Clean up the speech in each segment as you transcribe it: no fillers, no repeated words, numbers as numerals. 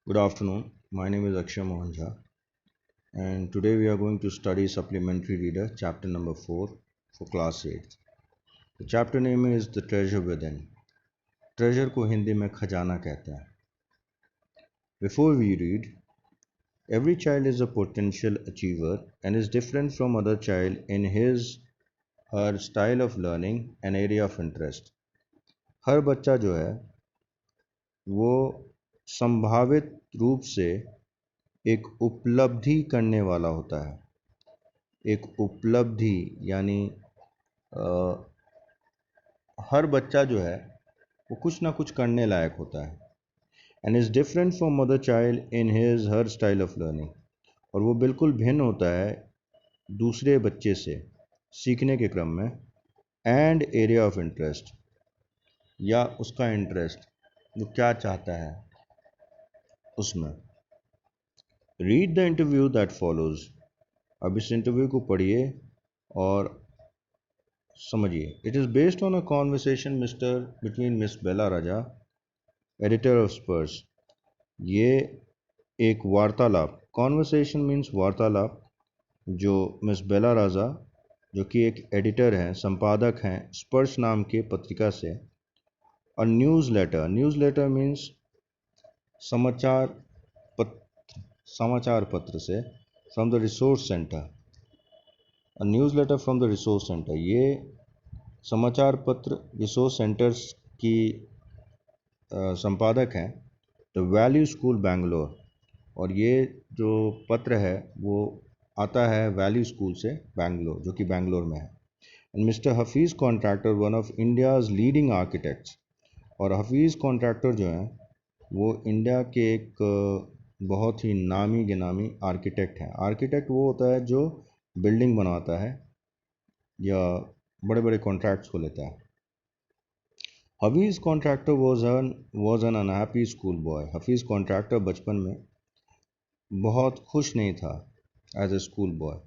Good afternoon. My name is Akshay Mohan Jha, and today we are going to study Supplementary Reader, chapter number 4 for class 8. The chapter name is The Treasure Within. Treasure को हिंदी में खजाना कहते हैं. Before we read, every child is a potential achiever and is different from other child in her style of learning and area of interest. हर बच्चा जो है वो संभावित रूप से एक उपलब्धि करने वाला होता है. एक उपलब्धि यानी हर बच्चा जो है वो कुछ ना कुछ करने लायक होता है. And is different from other child in his her style of learning, और वो बिल्कुल भिन्न होता है दूसरे बच्चे से सीखने के क्रम में. एंड एरिया ऑफ इंटरेस्ट, या उसका इंटरेस्ट वो क्या चाहता है उसमें. Read the interview that follows. अब इस इंटरव्यू को पढ़िए और समझिए. It is based on a conversation between miss Bela Raja, editor of Spurs. ये एक वार्तालाप, कॉन्वर्सेशन मीन्स वार्तालाप, जो मिस बेला राजा जो कि एक एडिटर हैं, संपादक हैं स्पर्श नाम के पत्रिका से. और न्यूज़ लेटर मीन्स समाचार पत्र से. From the resource centre, a newsletter from the resource centre. ये समाचार पत्र रिसोर्स सेंटर्स की संपादक हैं द वैल्यू स्कूल बेंगलोर. और ये जो पत्र है वो आता है वैल्यू स्कूल से बेंगलोर, जो कि बेंगलोर में है. And mister Hafeez contractor, one of India's leading architects. और हफीज़ कॉन्ट्रैक्टर जो हैं वो इंडिया के एक बहुत ही नामी गिनामी आर्किटेक्ट हैं. आर्किटेक्ट वो होता है जो बिल्डिंग बनाता है या बड़े बड़े कॉन्ट्रैक्ट्स को लेता है. Hafeez contractor was an unhappy school boy. Hafeez contractor बचपन में बहुत खुश नहीं था एज ए स्कूल बॉय.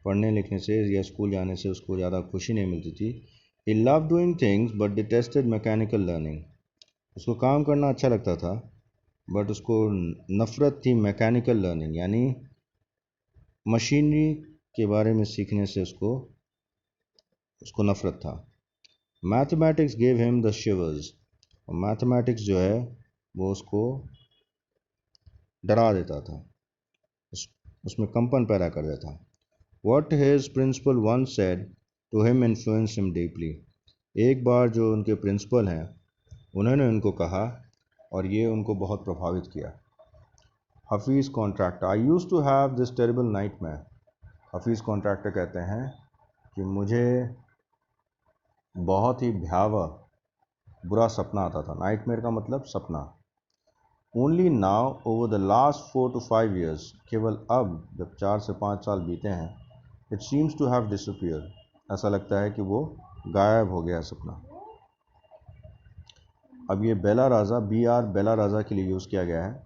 पढ़ने लिखने से या स्कूल जाने से उसको ज़्यादा खुशी नहीं मिलती थी. He love doing things but detested mechanical learning. उसको काम करना अच्छा लगता था बट उसको नफ़रत थी मैकेनिकल लर्निंग, यानी मशीनरी के बारे में सीखने से उसको नफ़रत था. Mathematics gave him the शिवर्स. और मैथमेटिक्स जो है वो उसको डरा देता था, उसमें कंपन पैदा कर देता. What his principal once said to him influenced him deeply. एक बार जो उनके प्रिंसिपल हैं उन्होंने उनको कहा और ये उनको बहुत प्रभावित किया. Hafeez Contractor, I use to have this terrible nightmare. Hafeez Contractor कहते हैं कि मुझे बहुत ही भयावह बुरा सपना आता था. नाइटमेयर का मतलब सपना. Only now over the last 4 to 5 years, केवल अब जब 4 से 5 साल बीते हैं, it seems to have disappear. ऐसा लगता है कि वो गायब हो गया सपना. अब ये बेला राजा, बेला राजा के लिए यूज़ किया गया है.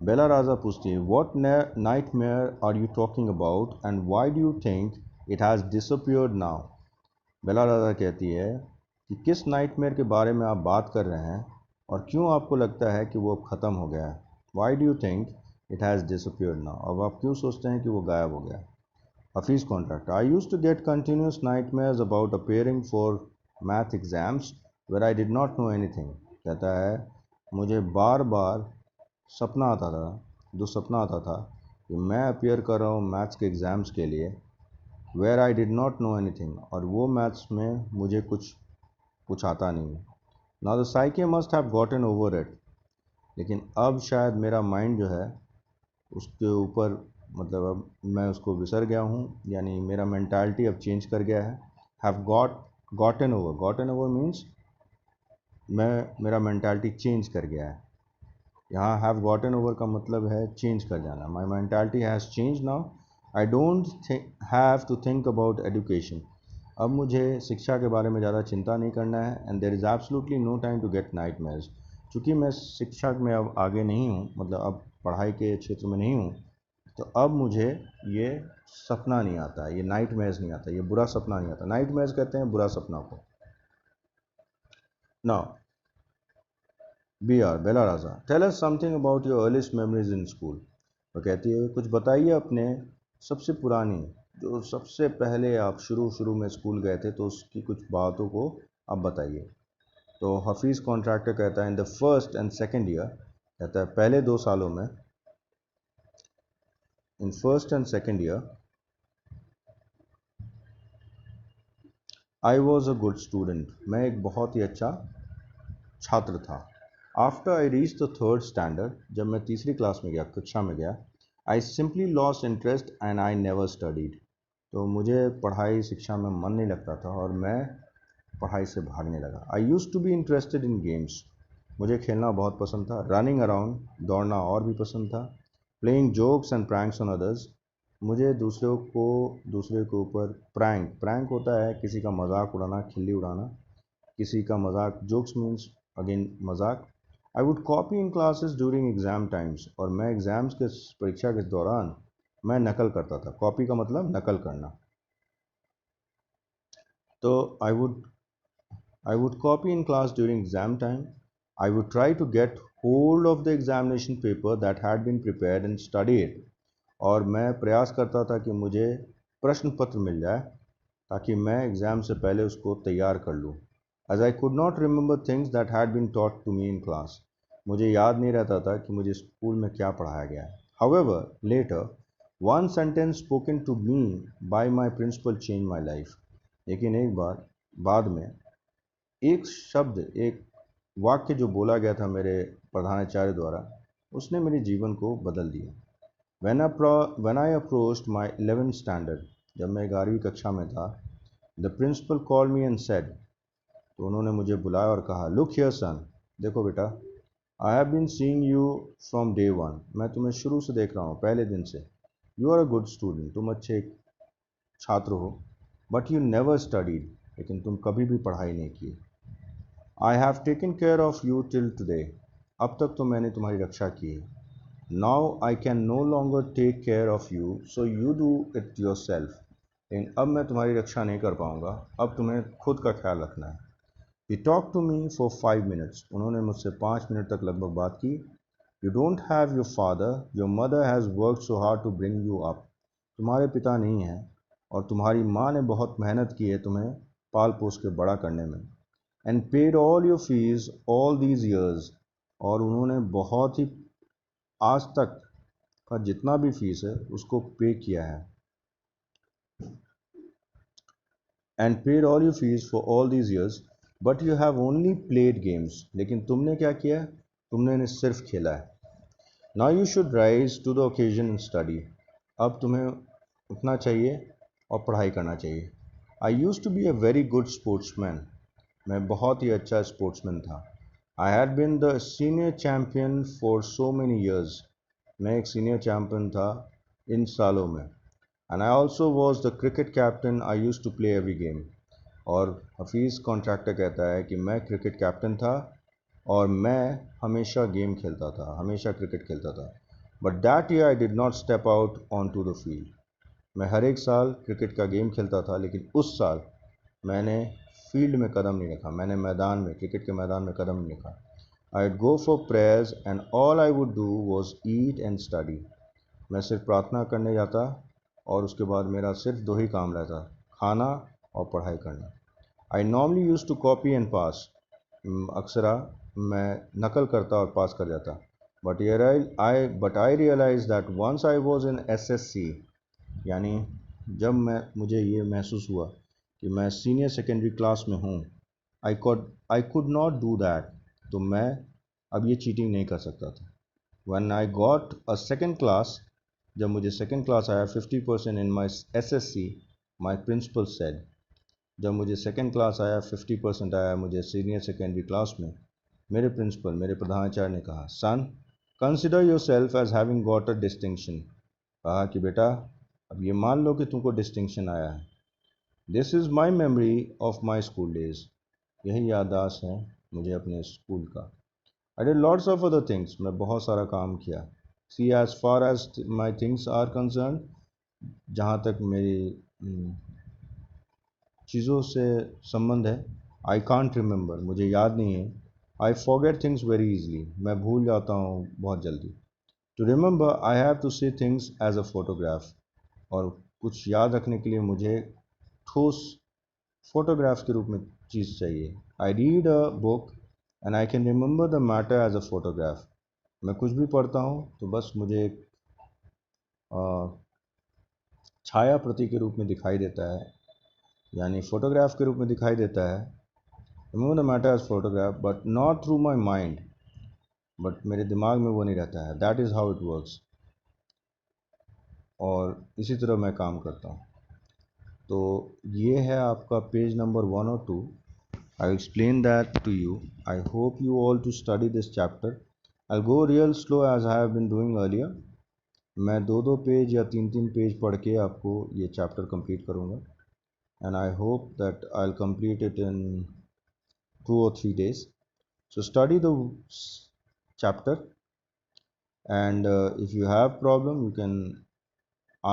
बेला राजा पूछती है, what nightmare are you talking about and why do you think it has disappeared now. Bela Raja कहती है कि किस नाइटमेयर के बारे में आप बात कर रहे हैं और क्यों आपको लगता है कि वो अब ख़त्म हो गया है. Why do you think it has disappeared now. अब आप क्यों सोचते हैं कि वो गायब हो गया. Hafiz contractor, I used to get continuous nightmares about appearing for math exams where I did not know anything. कहता है मुझे बार बार सपना आता था, जो सपना आता था कि मैं अपियर कर रहा हूँ मैथ्स के एग्ज़ाम्स के लिए, where I did not know anything, और वो मैथ्स में मुझे कुछ आता नहीं. Now the psyche must have gotten over it. लेकिन अब शायद मेरा माइंड जो है उसके ऊपर, मतलब अब मैं उसको विसर गया हूँ, यानी मेरा मेंटालिटी अब चेंज कर गया है. हैव गॉटन ओवर मीन्स मेरा मेंटालिटी चेंज कर गया है. यहाँ हैव गॉटन ओवर का मतलब है चेंज कर जाना. My mentality has change now. I don't have to think about education. अब मुझे शिक्षा के बारे में ज़्यादा चिंता नहीं करना है. And there is absolutely no time to get nightmares. चूँकि मैं शिक्षा में अब आगे नहीं हूँ, मतलब अब पढ़ाई के क्षेत्र में नहीं हूँ, तो अब मुझे ये सपना नहीं आता, ये नाइटमेयर्स नहीं आता, ये बुरा सपना नहीं आता. नाइटमेयर्स कहते हैं बुरा सपना को. Now BR Bella Raza, tell us something about your earliest memories in school. वो कहती है कुछ बताइए अपने सबसे पुरानी, जो सबसे पहले आप शुरू शुरू में स्कूल गए थे तो उसकी कुछ बातों को आप बताइए। तो हफीज़ कॉन्ट्रैक्टर कहता है in the first and second year, कहता है पहले 2 सालों में, in first and second year I was a good student, मैं एक बहुत ही अच्छा छात्र था। After I reach the third standard, जब मैं तीसरी क्लास में गया, कक्षा में गया, I simply lost interest and I never studied, तो मुझे पढ़ाई शिक्षा में मन नहीं लगता था और मैं पढ़ाई से भागने लगा। I use to be interested in games, मुझे खेलना बहुत पसंद था, रनिंग अराउंड, दौड़ना और भी पसंद था, playing jokes and pranks on others, मुझे दूसरे के ऊपर प्रैंक प्रैंक होता है किसी का मजाक उड़ाना, खिल्ली उड़ाना, किसी का मजाक, जोक्स मीन्स अगेन मजाक। I would copy in classes during exam times, और मैं एग्जाम्स के परीक्षा के दौरान मैं नकल करता था। कॉपी का मतलब नकल करना। तो I would copy in class during exam time. I would try to get hold of the examination paper that had been prepared and study it. और मैं प्रयास करता था कि मुझे प्रश्न पत्र मिल जाए ताकि मैं एग्ज़ाम से पहले उसको तैयार कर लूँ। As I could not remember things that had been taught to me in class. मुझे याद नहीं रहता था कि मुझे स्कूल में क्या पढ़ाया गया है। However, later, one sentence spoken to me by my principal changed my life. लेकिन एक बार बाद में एक शब्द, एक वाक्य जो बोला गया था मेरे प्रधानाचार्य द्वारा, उसने मेरे जीवन को बदल दिया। When I approached my 11th standard, जब मैं 11वीं कक्षा में था, the principal called me and said, तो उन्होंने मुझे बुलाया और कहा, look here son, देखो बेटा, I have been seeing you from day one, मैं तुम्हें शुरू से देख रहा हूँ, पहले दिन से। You are a good student, तुम अच्छे छात्र हो, but you never studied, लेकिन तुम कभी भी पढ़ाई नहीं की। I have taken care of you till today, अब तक तो मैंने तुम्हारी रक्षा की है। Now I can no longer take care of you, so you do it yourself, लेकिन अब मैं तुम्हारी रक्षा नहीं कर पाऊँगा, अब तुम्हें खुद का ख्याल रखना है। He talk to me for 5 minutes, उन्होंने मुझसे 5 मिनट तक लगभग बात की। You don't have your father, your mother has work so hard to bring you up, तुम्हारे पिता नहीं हैं और तुम्हारी माँ ने बहुत मेहनत की है तुम्हें पाल पोस के बड़ा करने में। And paid all your fees all these years, और उन्होंने बहुत ही आज तक का जितना भी फीस है उसको पे किया है। And paid all your fees for all these years, but you have only played games, लेकिन तुमने क्या किया है, तुमने इन्हें सिर्फ खेला है। Now you should rise to the occasion and study, अब तुम्हें उठना चाहिए और पढ़ाई करना चाहिए। I use to be a very good sportsman, मैं बहुत ही अच्छा स्पोर्ट्समैन था। I had bin the senior champion for so many years, मैं एक सीनियर चैम्पियन था इन सालों में। And I also was the cricket captain, I use to play every game, और हफीज़ कॉन्ट्रैक्टर कहता है कि मैं क्रिकेट कैप्टन था और मैं हमेशा गेम खेलता था, हमेशा क्रिकेट खेलता था। But that year I did not step out on to the field, मैं हर एक साल क्रिकेट का गेम खेलता था, लेकिन उस साल मैंने फील्ड में कदम नहीं रखा, मैंने मैदान में, क्रिकेट के मैदान में कदम नहीं रखा। I go for prayers and all I would do was eat and study, मैं सिर्फ प्रार्थना करने जाता और उसके बाद मेरा सिर्फ दो ही काम रहता, खाना और पढ़ाई करना। I normally use to copy and pass, अक्सरा मैं नकल करता और पास कर जाता। But I realise that once I was in SSC, यानी जब मुझे ये महसूस हुआ कि मैं सीनियर सेकेंडरी क्लास में हूँ, I could not do that, तो मैं अब ये चीटिंग नहीं कर सकता था। When I got a second class, जब मुझे सेकेंड क्लास आया 50% इन माई SSC, माई प्रिंसिपल सेड, जब मुझे सेकेंड क्लास आया 50% आया मुझे सीनियर सेकेंडरी क्लास में, मेरे प्रिंसिपल, मेरे प्रधानाचार्य ने कहा, son, consider yourself as having got a distinction, कहा कि बेटा अब ये मान लो कि तुमको डिस्टिंक्शन आया है। This is my memory of my school days, यही याददाश्त है मुझे अपने स्कूल का। I did lots of other things, मैं बहुत सारा काम किया। See as far as my things are concerned, जहाँ तक मेरी चीज़ों से संबंध है, आई कांट रिमेंबर, मुझे याद नहीं है I forget things very easily. मैं भूल जाता हूँ बहुत जल्दी. To remember, I have to see things as a photograph. और कुछ याद रखने के लिए मुझे ठोस फोटोग्राफ के रूप में चीज़ चाहिए. I read a book and I can remember the matter as a photograph. मैं कुछ भी पढ़ता हूँ तो बस मुझे एक छाया प्रति के रूप में दिखाई देता है, यानी फोटोग्राफ के रूप में दिखाई देता है. Remember the matter as photograph but not through my mind. But मेरे दिमाग में वो नहीं रहता है. That is how it works. और इसी तरह मैं काम करता हूँ. तो ये है आपका पेज नंबर 1 और 2. I explain that to you. I hope you all to study this chapter. I go real slow as I have been doing earlier. मैं दो दो पेज या तीन तीन पेज पढ़ के आपको ये चैप्टर कंप्लीट करूँगा. And I hope that I will complete it in 2 or 3 days. So study the chapter, and if you have problem you can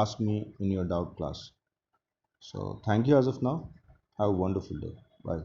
ask me in your doubt class. So thank you as of now. Have a wonderful day. Bye.